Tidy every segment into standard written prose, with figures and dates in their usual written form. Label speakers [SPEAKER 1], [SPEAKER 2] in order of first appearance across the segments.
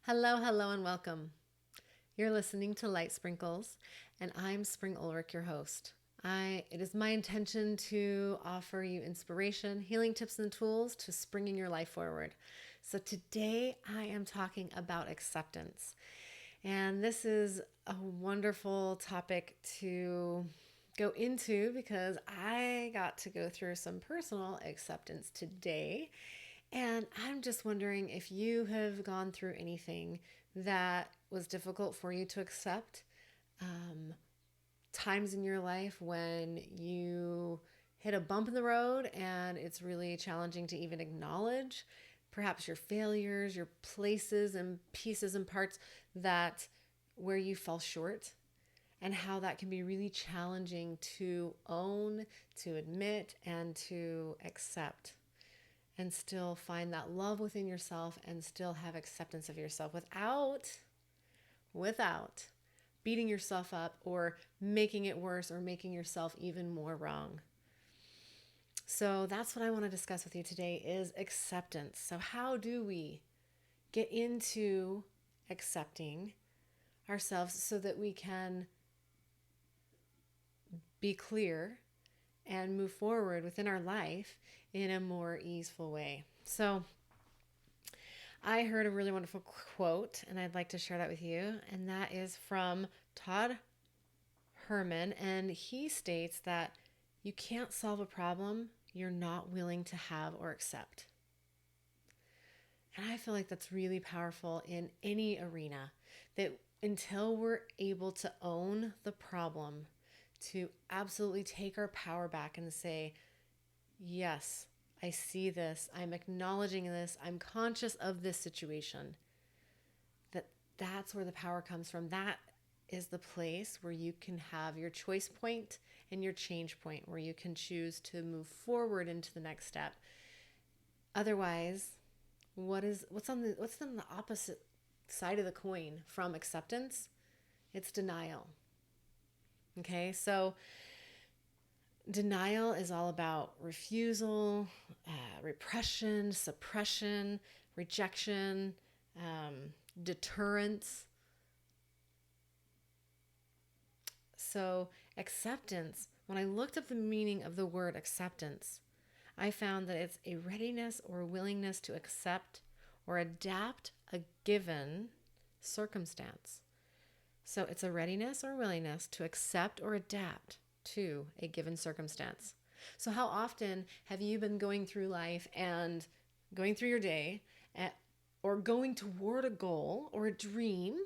[SPEAKER 1] Hello, hello, and welcome. You're listening to Light Sprinkles, and I'm Spring Ulrich, your host. It is my intention to offer you inspiration, healing tips, and tools to springing your life forward. So today I am talking about acceptance. And this is a wonderful topic to go into because I got to go through some personal acceptance today. And I'm just wondering if you have gone through anything that was difficult for you to accept. Um, Times in your life when you hit a bump in the road and it's really challenging to even acknowledge perhaps your failures, your places and pieces and parts that where you fell short, and how that can be really challenging to own, to admit, and to accept, and still find that love within yourself and still have acceptance of yourself without beating yourself up or making it worse or making yourself even more wrong. So that's what I want to discuss with you today is acceptance. So how do we get into accepting ourselves so that we can be clear and move forward within our life in a more easeful way? So I heard a really wonderful quote, and I'd like to share that with you. And that is from Todd Herman. And he states that you can't solve a problem you're not willing to have or accept. And I feel like that's really powerful in any arena, that until we're able to own the problem, to absolutely take our power back and say, yes, I see this, I'm acknowledging this, I'm conscious of this situation, that's where the power comes from. That is the place where you can have your choice point and your change point, where you can choose to move forward into the next step. Otherwise, what's on the opposite side of the coin from acceptance? It's denial. Okay, so denial is all about refusal, repression, suppression, rejection, deterrence. So, acceptance, when I looked up the meaning of the word acceptance, I found that it's a readiness or willingness to accept or adapt a given circumstance. So, it's a readiness or willingness to accept or adapt to a given circumstance. So, how often have you been going through life and going through your day or going toward a goal or a dream,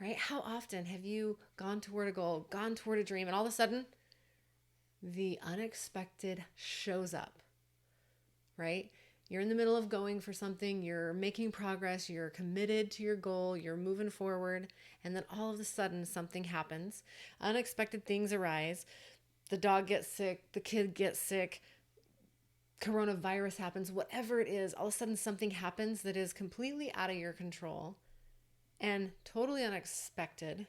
[SPEAKER 1] right? How often have you gone toward a goal, gone toward a dream, and all of a sudden the unexpected shows up, right? You're in the middle of going for something, you're making progress, you're committed to your goal, you're moving forward, and then all of a sudden something happens. Unexpected things arise. The dog gets sick, the kid gets sick, coronavirus happens, whatever it is, all of a sudden something happens that is completely out of your control and totally unexpected.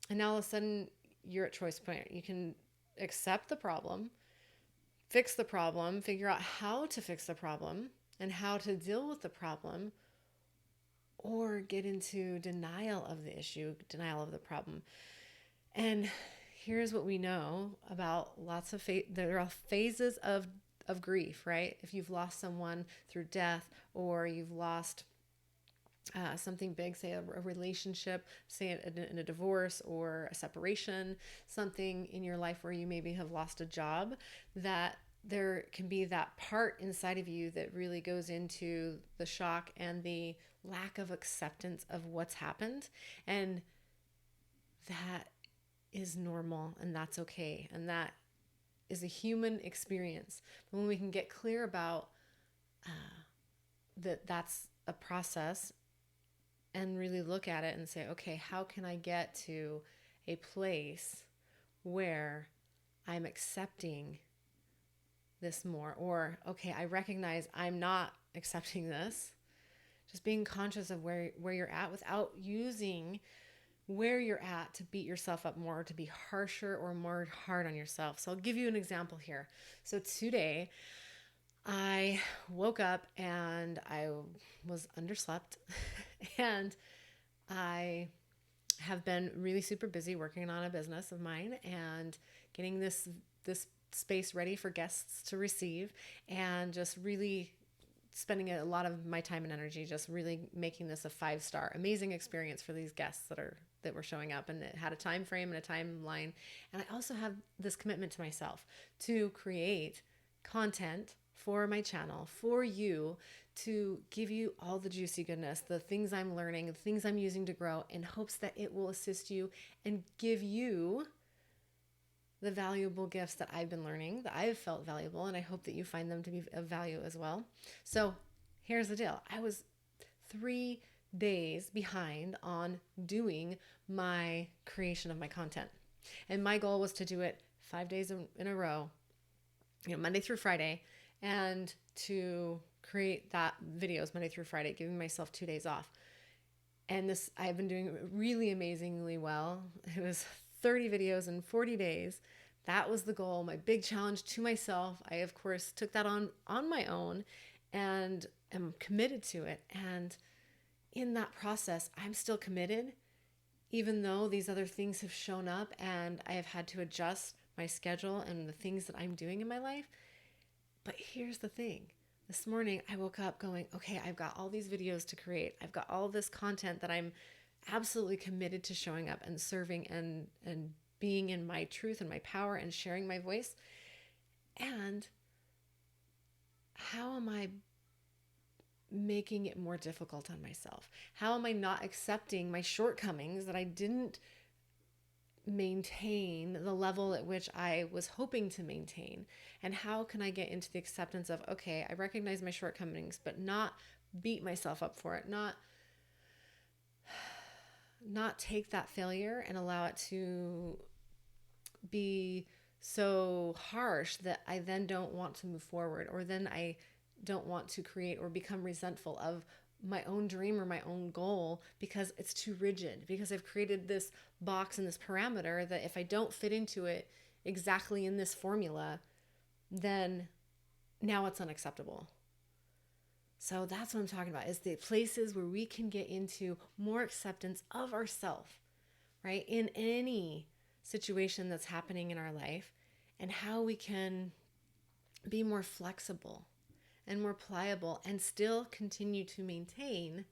[SPEAKER 1] And now all of a sudden you're at choice point. You can accept the problem, fix the problem, figure out how to fix the problem and how to deal with the problem, or get into denial of the issue, denial of the problem. And here's what we know about there are phases of grief, right? If you've lost someone through death, or you've lost something big, say a relationship, say in a divorce or a separation, something in your life where you maybe have lost a job, that there can be that part inside of you that really goes into the shock and the lack of acceptance of what's happened. And that is normal, and that's okay. And that is a human experience. But when we can get clear about that's a process and really look at it and say, okay, how can I get to a place where I'm accepting this more? Or, okay, I recognize I'm not accepting this. Just being conscious of where you're at without using where you're at to beat yourself up more, to be harsher or more hard on yourself. So I'll give you an example here. So today, I woke up and I was underslept and I have been really super busy working on a business of mine and getting this space ready for guests to receive, and just really spending a lot of my time and energy just really making this a 5-star amazing experience for these guests that were showing up, and it had a time frame and a timeline. And I also have this commitment to myself to create content for my channel, for you, to give you all the juicy goodness, the things I'm learning, the things I'm using to grow, in hopes that it will assist you and give you the valuable gifts that I've been learning, that I've felt valuable, and I hope that you find them to be of value as well. So here's the deal. I was 3 days behind on doing my creation of my content. And my goal was to do it 5 days in a row, Monday through Friday, and to create that videos Monday through Friday, giving myself 2 days off. And this, I've been doing really amazingly well. It was 30 videos in 40 days. That was the goal, my big challenge to myself. I, of course, took that on my own and am committed to it. And in that process, I'm still committed, even though these other things have shown up and I have had to adjust my schedule and the things that I'm doing in my life. But here's the thing. This morning, I woke up going, okay, I've got all these videos to create. I've got all this content that I'm absolutely committed to showing up and serving and being in my truth and my power and sharing my voice. And how am I making it more difficult on myself? How am I not accepting my shortcomings, that I didn't maintain the level at which I was hoping to maintain? And how can I get into the acceptance of, okay, I recognize my shortcomings, but not beat myself up for it, not take that failure and allow it to be so harsh that I then don't want to move forward, or then I don't want to create or become resentful of my own dream or my own goal because it's too rigid, because I've created this box and this parameter that if I don't fit into it exactly in this formula, then now it's unacceptable. So that's what I'm talking about, is the places where we can get into more acceptance of ourselves, right? In any situation that's happening in our life, and how we can be more flexible and more pliable and still continue to maintain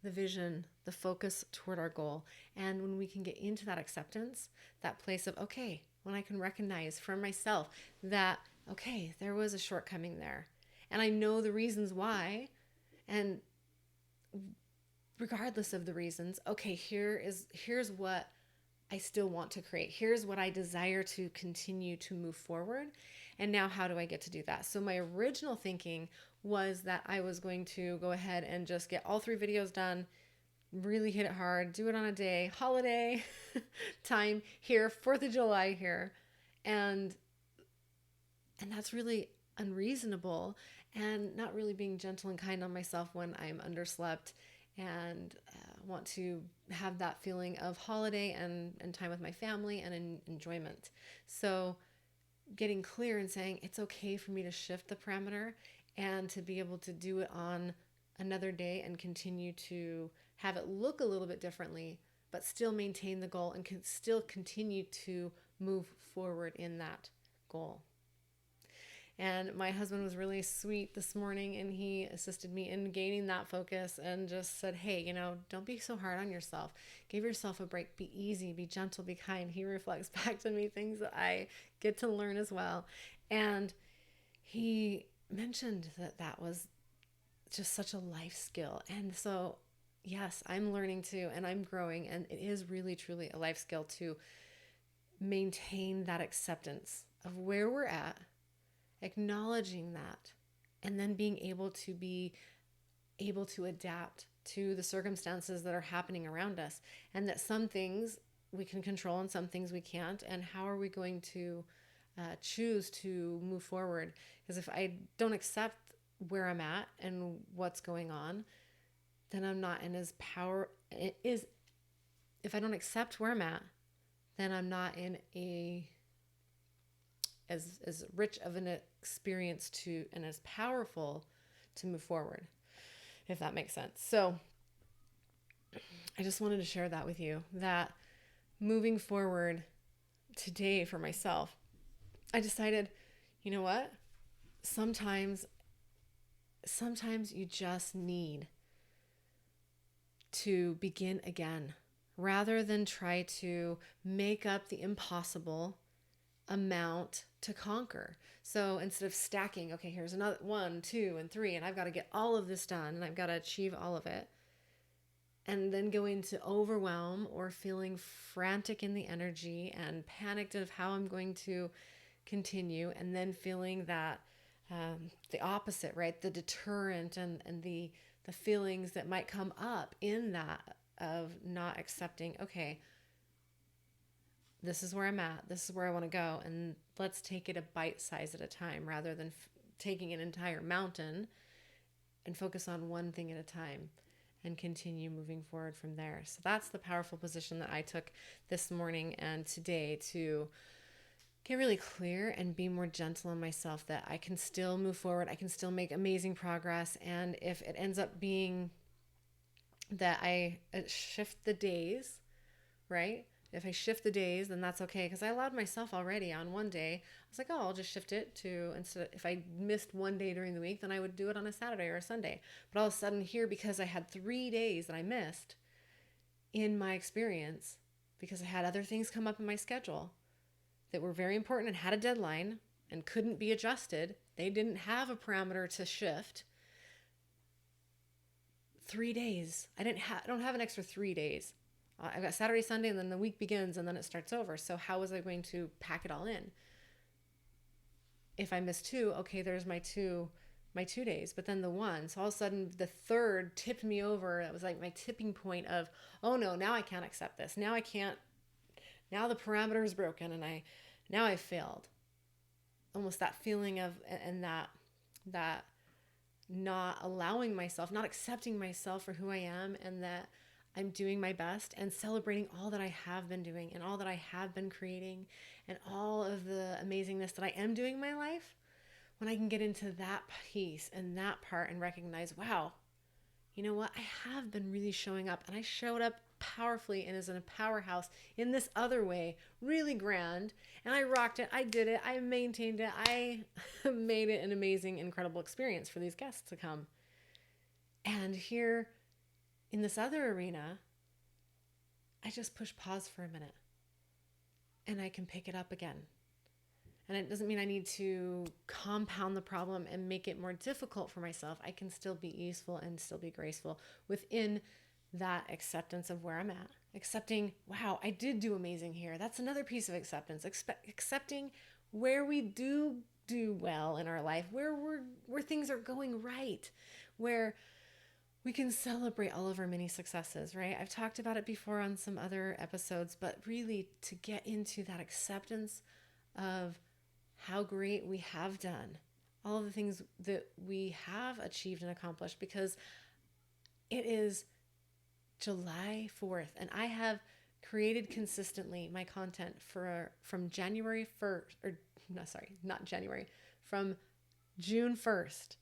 [SPEAKER 1] the vision, the focus toward our goal. And when we can get into that acceptance, that place of, okay, when I can recognize for myself that, okay, there was a shortcoming there, and I know the reasons why, and regardless of the reasons, okay, here's what I still want to create. Here's what I desire to continue to move forward. And now how do I get to do that? So my original thinking was that I was going to go ahead and just get all 3 videos done, really hit it hard, do it on a day, holiday time here, 4th of July here. And that's really unreasonable, and not really being gentle and kind on myself when I'm underslept and want to have that feeling of holiday and time with my family and enjoyment. So getting clear and saying it's okay for me to shift the parameter and to be able to do it on another day and continue to have it look a little bit differently, but still maintain the goal and can still continue to move forward in that goal. And my husband was really sweet this morning, and he assisted me in gaining that focus and just said, hey, don't be so hard on yourself. Give yourself a break. Be easy, be gentle, be kind. He reflects back to me things that I get to learn as well. And he mentioned that was just such a life skill. And so, yes, I'm learning too, and I'm growing. And it is really, truly a life skill to maintain that acceptance of where we're at, acknowledging that, and then being able to adapt to the circumstances that are happening around us, and that some things we can control and some things we can't. And how are we going to choose to move forward? Because if I don't accept where I'm at and what's going on, then I'm not in as power. If I don't accept where I'm at, then I'm not in as rich of experience to and as powerful to move forward, if that makes sense. So I just wanted to share that with you, that moving forward today for myself, I decided, you know what? Sometimes you just need to begin again rather than try to make up the impossible amount to conquer. So instead of stacking, okay, here's another 1, 2, and 3, and I've got to get all of this done and I've got to achieve all of it, and then go into overwhelm or feeling frantic in the energy and panicked of how I'm going to continue, and then feeling that the opposite, right? The deterrent and the feelings that might come up in that of not accepting, okay, this is where I'm at, this is where I want to go, and let's take it a bite size at a time rather than taking an entire mountain, and focus on one thing at a time and continue moving forward from there. So that's the powerful position that I took this morning and today, to get really clear and be more gentle on myself, that I can still move forward, I can still make amazing progress. And if it ends up being that I shift the days, right? If I shift the days, then that's okay, because I allowed myself already on one day. I was like, oh, I'll just shift it to, instead, if I missed one day during the week, then I would do it on a Saturday or a Sunday. But all of a sudden here, because I had 3 days that I missed in my experience, because I had other things come up in my schedule that were very important and had a deadline and couldn't be adjusted. They didn't have a parameter to shift. 3 days. I don't have an extra 3 days. I've got Saturday, Sunday, and then the week begins, and then it starts over. So how was I going to pack it all in? If I miss 2, okay, there's my 2 days, but then the 1. So all of a sudden the 3rd tipped me over. That was like my tipping point of, oh no, now I can't accept this. Now I can't, now the parameter is broken, and now I failed. Almost that feeling of, and that not allowing myself, not accepting myself for who I am, and that I'm doing my best, and celebrating all that I have been doing and all that I have been creating and all of the amazingness that I am doing in my life. When I can get into that piece and that part and recognize, wow, you know what? I have been really showing up, and I showed up powerfully and as in a powerhouse in this other way, really grand. And I rocked it. I did it. I maintained it. I made it an amazing, incredible experience for these guests to come. And here in this other arena, I just push pause for a minute, and I can pick it up again. And it doesn't mean I need to compound the problem and make it more difficult for myself. I can still be easeful and still be graceful within that acceptance of where I'm at. Accepting, wow, I did do amazing here. That's another piece of acceptance. Accepting where we do well in our life, where things are going right, where we can celebrate all of our mini successes, right? I've talked about it before on some other episodes, but really to get into that acceptance of how great we have done, all of the things that we have achieved and accomplished, because it is July 4th, and I have created consistently my content from January 1st, or no, sorry, not January, from June 1st.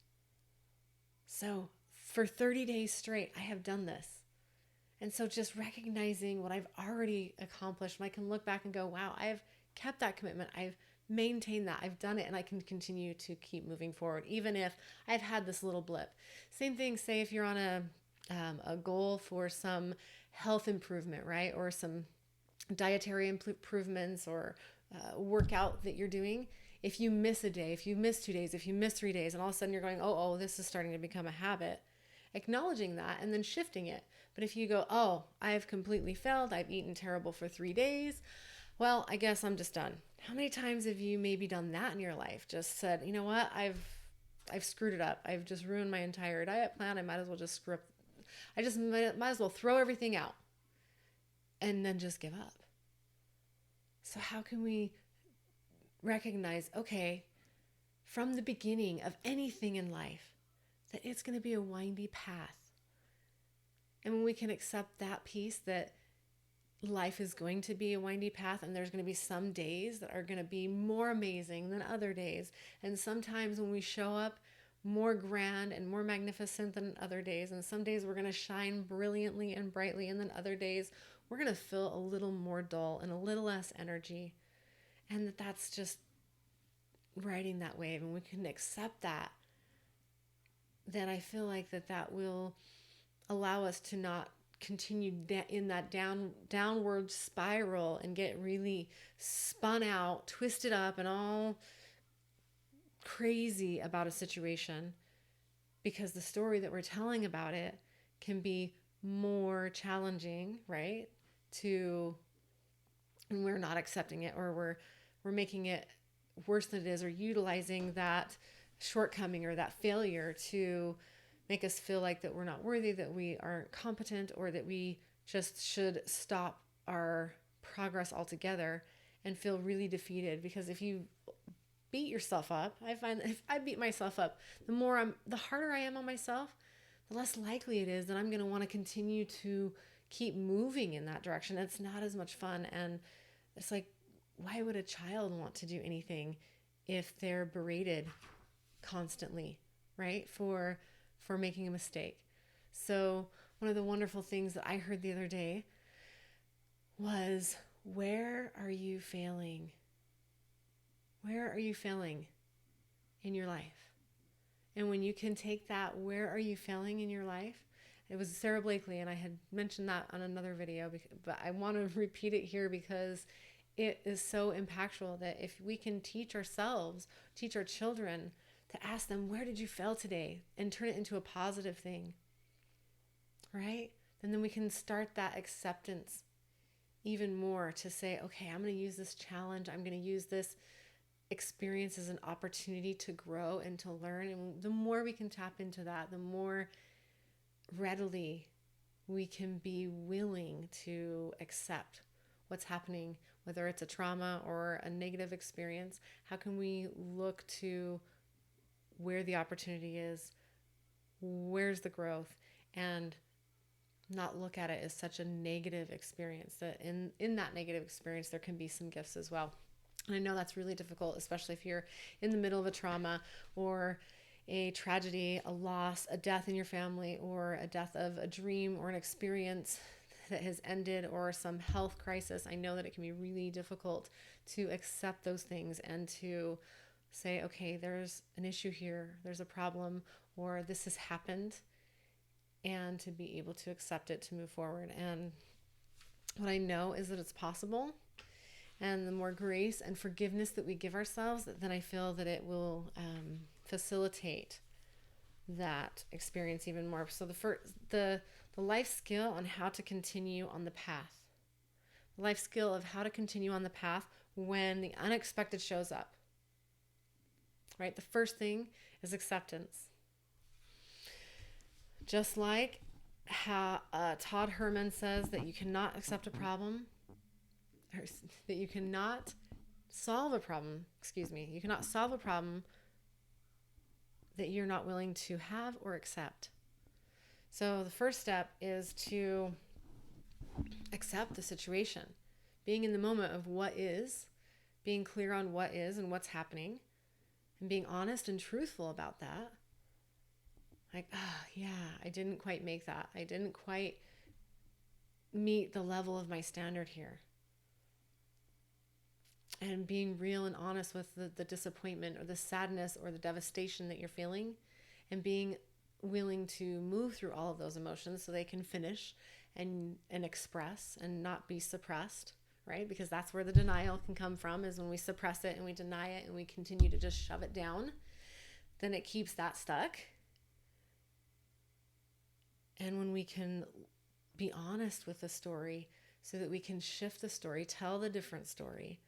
[SPEAKER 1] So for 30 days straight, I have done this. And so just recognizing what I've already accomplished, I can look back and go, wow, I've kept that commitment. I've maintained that. I've done it, and I can continue to keep moving forward, even if I've had this little blip. Same thing, say if you're on a goal for some health improvement, right? Or some dietary improvements, or workout that you're doing. If you miss a day, if you miss 2 days, if you miss 3 days, and all of a sudden you're going, oh, this is starting to become a habit, acknowledging that and then shifting it. But if you go, oh, I've completely failed, I've eaten terrible for 3 days, well, I guess I'm just done. How many times have you maybe done that in your life? Just said, you know what, I've screwed it up. I've just ruined my entire diet plan. I might as well just screw up. I just might as well throw everything out and then just give up. So how can we recognize, okay, from the beginning of anything in life, that it's going to be a windy path. And when we can accept that piece, that life is going to be a windy path, and there's going to be some days that are going to be more amazing than other days. And sometimes when we show up, more grand and more magnificent than other days. And some days we're going to shine brilliantly and brightly, and then other days we're going to feel a little more dull and a little less energy. And that's just riding that wave, and we can accept that. Then I feel like that will allow us to not continue in that downward spiral and get really spun out, twisted up, and all crazy about a situation, because the story that we're telling about it can be more challenging, right? To when we're not accepting it, or we're making it worse than it is, or utilizing that shortcoming or that failure to make us feel like that we're not worthy, that we aren't competent, or that we just should stop our progress altogether and feel really defeated. Because if you beat yourself up, I find that if I beat myself up, the harder I am on myself, the less likely it is that I'm going to want to continue to keep moving in that direction. It's not as much fun. And it's like, why would a child want to do anything if they're berated constantly, right? For making a mistake. So one of the wonderful things that I heard the other day was, where are you failing? Where are you failing in your life? And when you can take that, where are you failing in your life? It was Sarah Blakely, and I had mentioned that on another video, but I want to repeat it here because it is so impactful, that if we can teach ourselves, teach our children to ask them, where did you fail today? And turn it into a positive thing, right? And then we can start that acceptance even more, to say, okay, I'm going to use this challenge. I'm going to use this experience as an opportunity to grow and to learn. And the more we can tap into that, the more readily we can be willing to accept what's happening, whether it's a trauma or a negative experience. How can we look to where the opportunity is, where's the growth, and not look at it as such a negative experience, that in that negative experience there can be some gifts as well. And I know that's really difficult, especially if you're in the middle of a trauma or a tragedy, a loss, a death in your family, or a death of a dream or an experience that has ended, or some health crisis. I know that it can be really difficult to accept those things and to say, okay, there's an issue here, there's a problem, or this has happened, and to be able to accept it, to move forward. And what I know is that it's possible. And the more grace and forgiveness that we give ourselves, then I feel that it will facilitate that experience even more. So the life skill on how to continue on the path, the life skill of how to continue on the path when the unexpected shows up, right? The first thing is acceptance. Just like how Todd Herman says that you cannot accept a problem, or that you cannot solve a problem, you cannot solve a problem that you're not willing to have or accept. So the first step is to accept the situation, being in the moment of what is, being clear on what is and what's happening, and being honest and truthful about that. Like, yeah, I didn't quite make that. I didn't quite meet the level of my standard here. And being real and honest with the disappointment or the sadness or the devastation that you're feeling, and being willing to move through all of those emotions so they can finish and express and not be suppressed, right? Because that's where the denial can come from, is when we suppress it and we deny it and we continue to just shove it down, then it keeps that stuck. And when we can be honest with the story so that we can shift the story, tell the different story,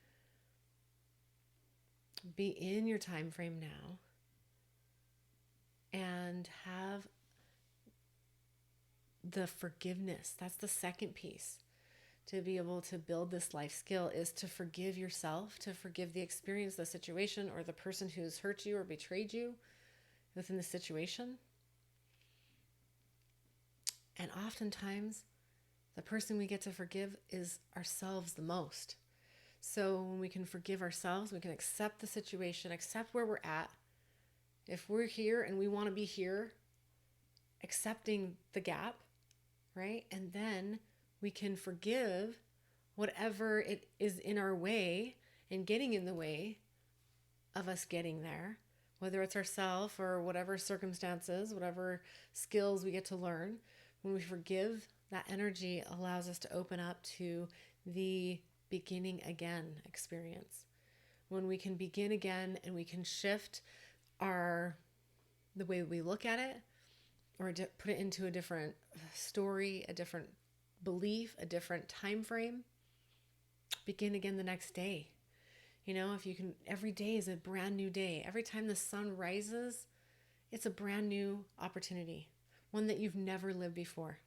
[SPEAKER 1] be in your time frame now, and have the forgiveness. That's the second piece. To be able to build this life skill is to forgive yourself, to forgive the experience, the situation, or the person who's hurt you or betrayed you within the situation. And oftentimes The person we get to forgive is ourselves the most. So when we can forgive ourselves, we can accept the situation, accept where we're at. If we're here and we want to be here, accepting the gap, right? And then we can forgive whatever it is in our way and getting in the way of us getting there, whether it's ourself or whatever circumstances, whatever skills we get to learn. When we forgive, that energy allows us to open up to the beginning again experience. When we can begin again and we can shift the way we look at it, or put it into a different story, a different belief, a different time frame, begin again the next day. If you can, every day is a brand new day. Every time the sun rises, it's a brand new opportunity, one that you've never lived before.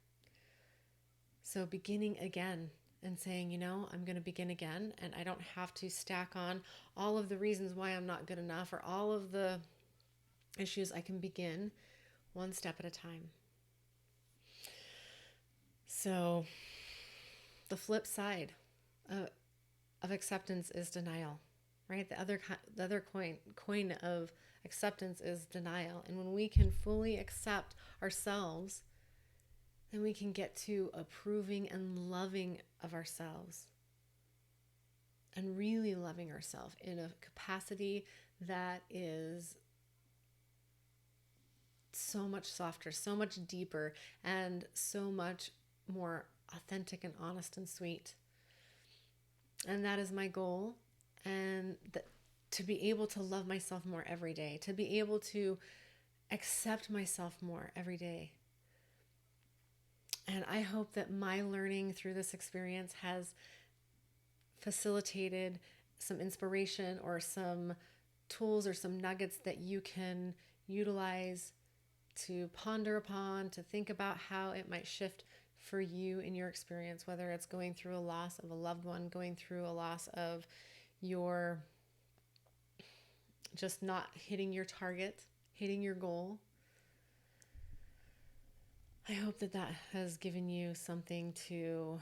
[SPEAKER 1] So beginning again and saying, I'm going to begin again, and I don't have to stack on all of the reasons why I'm not good enough or all of the issues. I can begin one step at a time. So the flip side of acceptance is denial, right? The other coin of acceptance is denial. And when we can fully accept ourselves, then we can get to approving and loving of ourselves, and really loving ourselves in a capacity that is so much softer, so much deeper, and so much more authentic and honest and sweet. And that is my goal. And to be able to love myself more every day, to be able to accept myself more every day. And I hope that my learning through this experience has facilitated some inspiration or some tools or some nuggets that you can utilize to ponder upon, to think about how it might shift for you in your experience, whether it's going through a loss of a loved one, going through a loss of your just not hitting your target, hitting your goal. I hope that has given you something to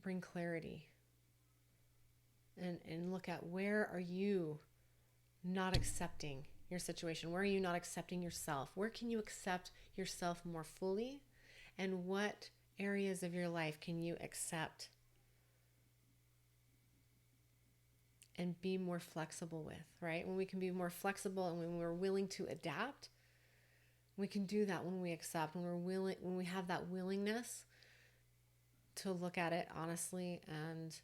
[SPEAKER 1] bring clarity and look at, where are you not accepting your situation? Where are you not accepting yourself? Where can you accept yourself more fully? And what areas of your life can you accept and be more flexible with, right? When we can be more flexible and when we're willing to adapt, we can do that when we accept, when we have that willingness to look at it honestly and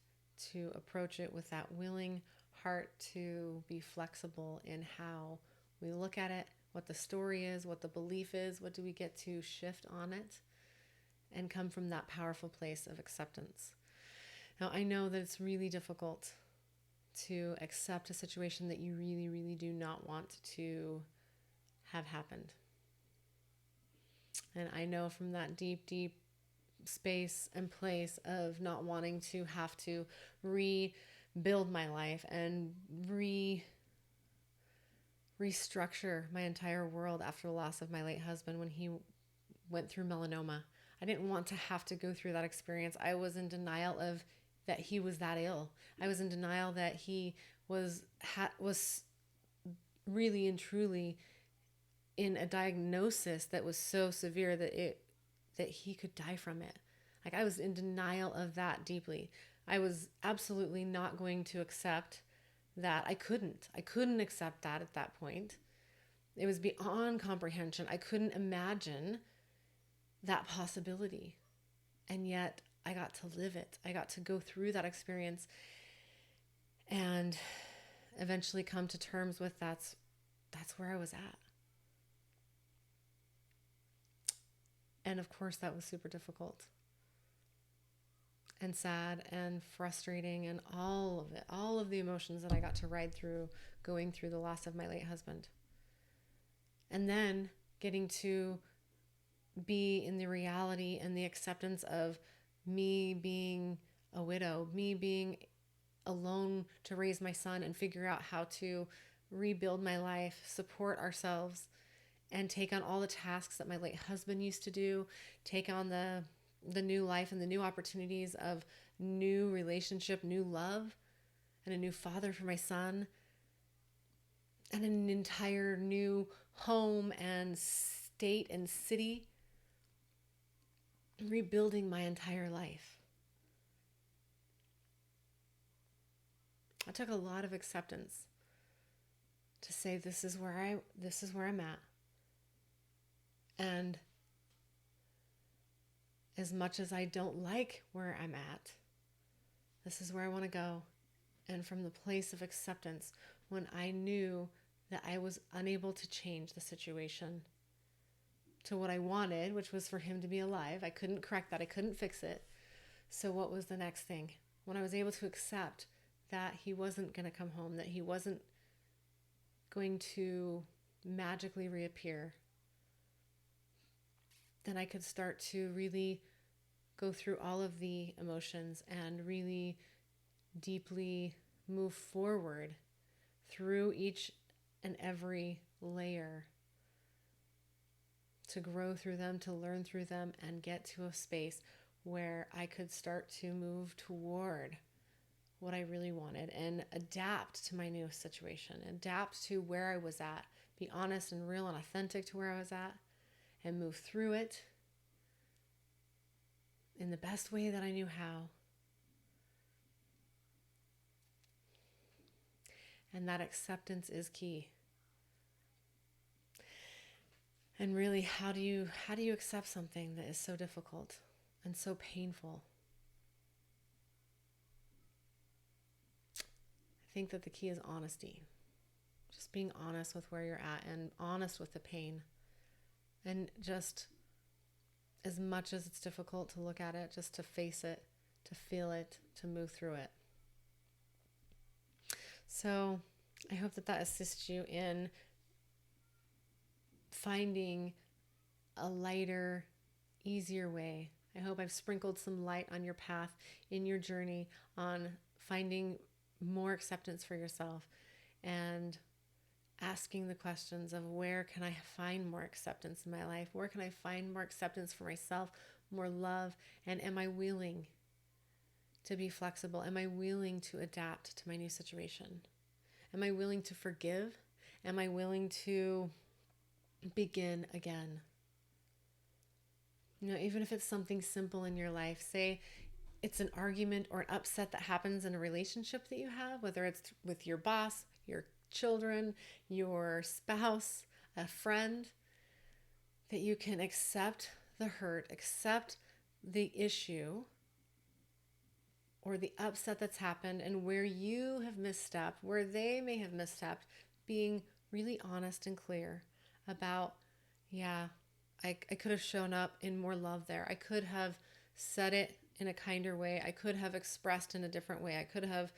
[SPEAKER 1] to approach it with that willing heart to be flexible in how we look at it, what the story is, what the belief is, what do we get to shift on it, and come from that powerful place of acceptance. Now, I know that it's really difficult to accept a situation that you really, really do not want to have happened. And I know from that deep, deep space and place of not wanting to have to rebuild my life and restructure my entire world after the loss of my late husband when he went through melanoma. I didn't want to have to go through that experience. I was in denial of that he was that ill. I was in denial that he was really and truly in a diagnosis that was so severe that he could die from it. Like, I was in denial of that deeply. I was absolutely not going to accept that. I couldn't accept that at that point. It was beyond comprehension. I couldn't imagine that possibility. And yet I got to live it. I got to go through that experience and eventually come to terms with that's where I was at. And of course, that was super difficult and sad and frustrating and all of it, all of the emotions that I got to ride through going through the loss of my late husband. And then getting to be in the reality and the acceptance of me being a widow, me being alone to raise my son and figure out how to rebuild my life, support ourselves, and take on all the tasks that my late husband used to do, take on the new life and the new opportunities of new relationship, new love, and a new father for my son, and an entire new home and state and city, rebuilding my entire life. I took a lot of acceptance to say this is where I'm at. And as much as I don't like where I'm at, this is where I want to go. And from the place of acceptance, when I knew that I was unable to change the situation to what I wanted, which was for him to be alive. I couldn't correct that. I couldn't fix it. So what was the next thing? When I was able to accept that he wasn't going to come home, that he wasn't going to magically reappear, then I could start to really go through all of the emotions and really deeply move forward through each and every layer, to grow through them, to learn through them, and get to a space where I could start to move toward what I really wanted and adapt to my new situation, adapt to where I was at, be honest and real and authentic to where I was at, and move through it in the best way that I knew how. And that acceptance is key. And really, how do you accept something that is so difficult and so painful? I think that the key is honesty. Just being honest with where you're at and honest with the pain. And just, as much as it's difficult to look at it, just to face it, to feel it, to move through it. So I hope that assists you in finding a lighter, easier way. I hope I've sprinkled some light on your path in your journey on finding more acceptance for yourself and asking the questions of, where can I find more acceptance in my life? Where can I find more acceptance for myself, more love? And am I willing to be flexible? Am I willing to adapt to my new situation? Am I willing to forgive? Am I willing to begin again? You know, even if it's something simple in your life, say it's an argument or an upset that happens in a relationship that you have, whether it's with your boss, your children, your spouse, a friend, that you can accept the hurt, accept the issue or the upset that's happened, and where you have misstepped, where they may have misstepped, being really honest and clear about, I could have shown up in more love there. I could have said it in a kinder way. I could have expressed in a different way. I could have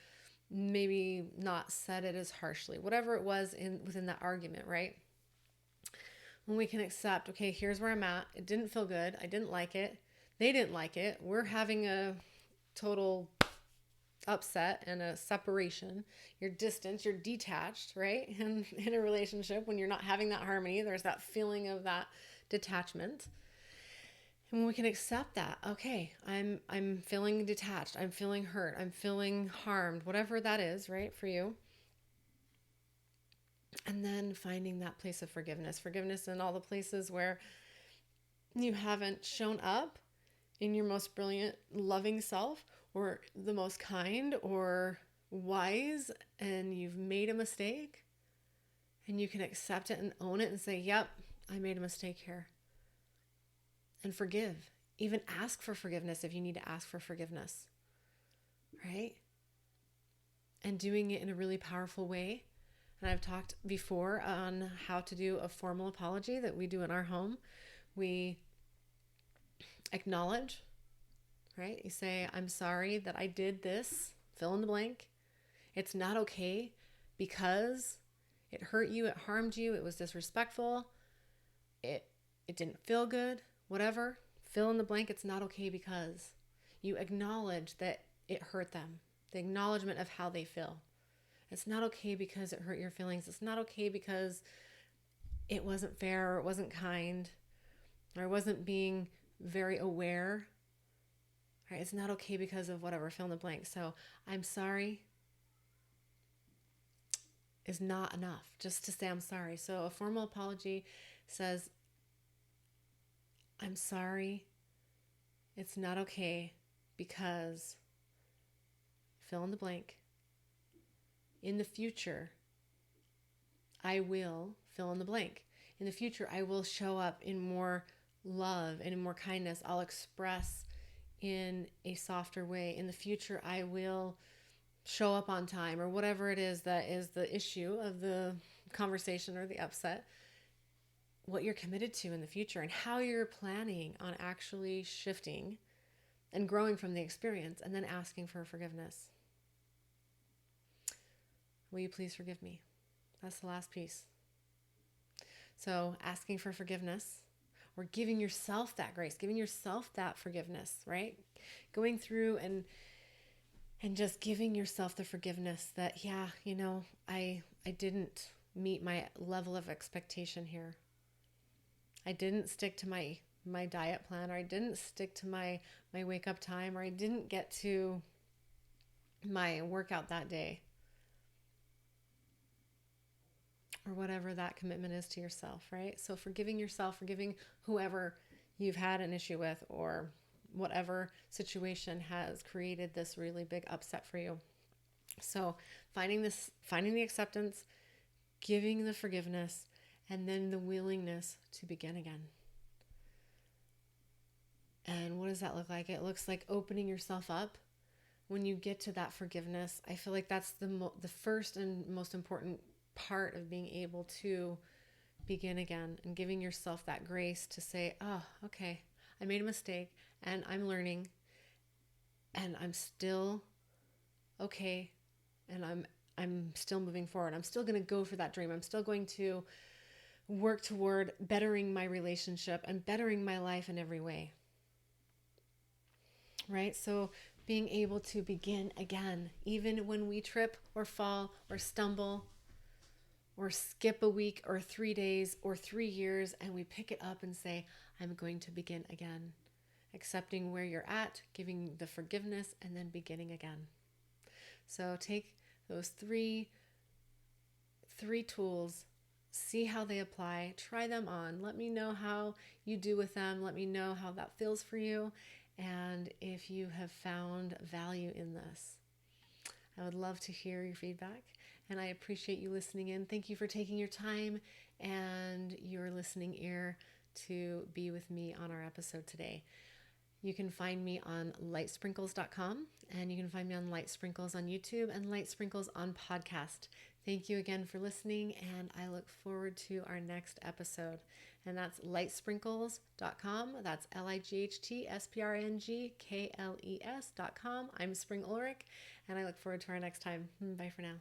[SPEAKER 1] maybe not said it as harshly, whatever it was within that argument, right? When we can accept, okay, here's where I'm at. It didn't feel good. I didn't like it. They didn't like it. We're having a total upset and a separation. You're distant, you're detached, right? And in a relationship, when you're not having that harmony, there's that feeling of that detachment. And when we can accept that, okay, I'm feeling detached, I'm feeling hurt, I'm feeling harmed, whatever that is, right, for you. And then finding that place of forgiveness in all the places where you haven't shown up in your most brilliant, loving self, or the most kind or wise, and you've made a mistake, and you can accept it and own it and say, yep, I made a mistake here. And forgive. Even ask for forgiveness if you need to ask for forgiveness, right? And doing it in a really powerful way. And I've talked before on how to do a formal apology that we do in our home. We acknowledge, right? You say, I'm sorry that I did this, fill in the blank. It's not okay because it hurt you, it harmed you, it was disrespectful, it didn't feel good, whatever. Fill in the blank, it's not okay because you acknowledge that it hurt them. The acknowledgement of how they feel. It's not okay because it hurt your feelings. It's not okay because it wasn't fair, or it wasn't kind, or I wasn't being very aware. Right? It's not okay because of whatever, fill in the blank. So I'm sorry is not enough just to say I'm sorry. So a formal apology says, I'm sorry. It's not okay because fill in the blank. In the future, I will fill in the blank. In the future, I will show up in more love and in more kindness. I'll express in a softer way. In the future, I will show up on time, or whatever it is that is the issue of the conversation or the upset. What you're committed to in the future and how you're planning on actually shifting and growing from the experience, and then asking for forgiveness. Will you please forgive me? That's the last piece. So asking for forgiveness, or giving yourself that grace, giving yourself that forgiveness, right? Going through and just giving yourself the forgiveness that, yeah, I didn't meet my level of expectation here. I didn't stick to my diet plan, or I didn't stick to my wake up time, or I didn't get to my workout that day, or whatever that commitment is to yourself, right? So forgiving yourself, forgiving whoever you've had an issue with, or whatever situation has created this really big upset for you. So finding the acceptance, giving the forgiveness, and then the willingness to begin again. And what does that look like? It looks like opening yourself up. When you get to that forgiveness, I feel like that's the first and most important part of being able to begin again, and giving yourself that grace to say, oh, okay, I made a mistake and I'm learning, and I'm still okay, and I'm still moving forward. I'm still going to go for that dream. I'm still going to work toward bettering my relationship and bettering my life in every way. Right? So being able to begin again, even when we trip or fall or stumble or skip a week or 3 days or 3 years, and we pick it up and say, I'm going to begin again. Accepting where you're at, giving the forgiveness, and then beginning again. So take those three tools, see how they apply, try them on. Let me know how you do with them. Let me know how that feels for you, and if you have found value in this. I would love to hear your feedback, and I appreciate you listening in. Thank you for taking your time and your listening ear to be with me on our episode today. You can find me on lightsprinkles.com, and you can find me on Light Sprinkles on YouTube and Light Sprinkles on podcast. Thank you again for listening, and I look forward to our next episode. And that's lightsprinkles.com. That's lightsprengkles.com. I'm Spring Ulrich, and I look forward to our next time. Bye for now.